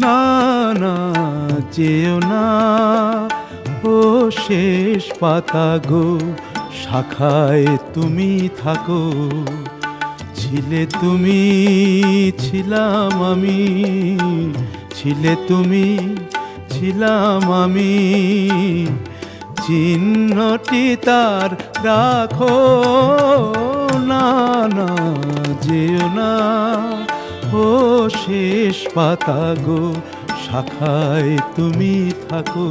না না যেও না ও শেষ পাতা গো, শাখায় তুমি থাকো। ছিলে তুমি, ছিলাম আমি, ছিলে তুমি, ছিলাম আমি, চিহ্নটি তার রাখো। না না যেও না ও শেষ পাতা গো, শাখায় তুমি থাকো।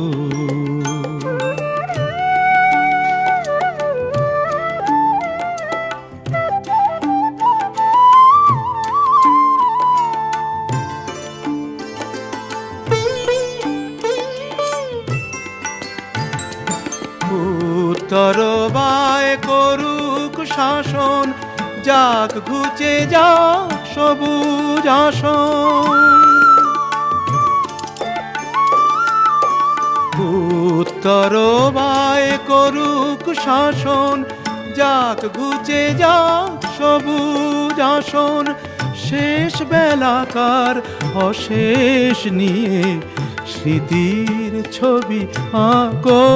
উত্তর বায় করুক শাসন, যাক ঘুচে যাক সবুজ আসন। উত্তর বায় করুক শাসন, যাক ঘুচে যাক সবুজ আসন। শেষ বেলাকার অশেষ নিয়ে স্মৃতির ছবি আঁকো।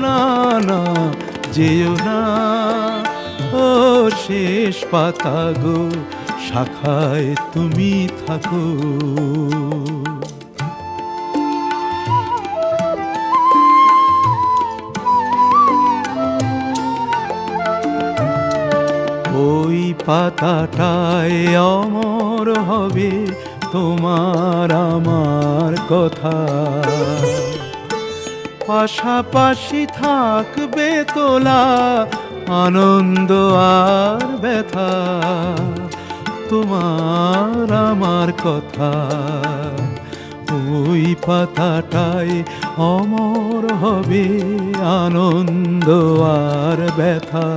না না যেও না ও শেষ পাতা গো, শাখায় তুমি থাকো। ওই পাতাটায় অমর হবে তোমার আমার কথা, পাশাপাশি থাকবে তোলা আনন্দ আর ব্যথা। তোমার আমার কথা ওই পাতাটায় অমর হবে আনন্দ আর ব্যথা।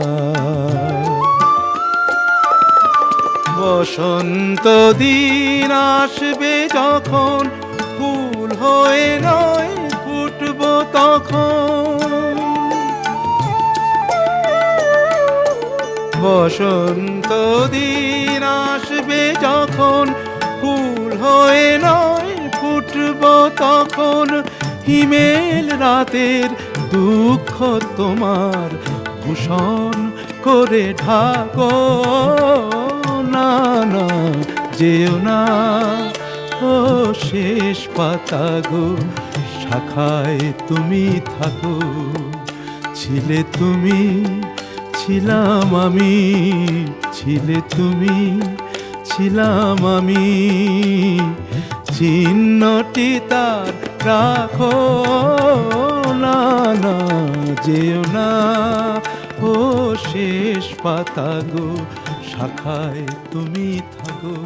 বসন্ত দিন আসবে যখন, ফুল হয়ে নয় ফুটব তখন। বসন্ত দিন আসবে যখন, ফুল হয়ে নয় ফুটব তখন। হিমেল রাতের দুঃখ তোমার ভূষণ করে ঢাকো। না না যেও না ও শেষ পাতা গো, শাখায় তুমি থাকো। ছিলে তুমি, ছিলাম আমি, ছিলে তুমি, ছিলাম আমি, চিহ্নটি তার রাখো। না না যেও না ও শেষ পাতা গো, শাখায় তুমি থাকো।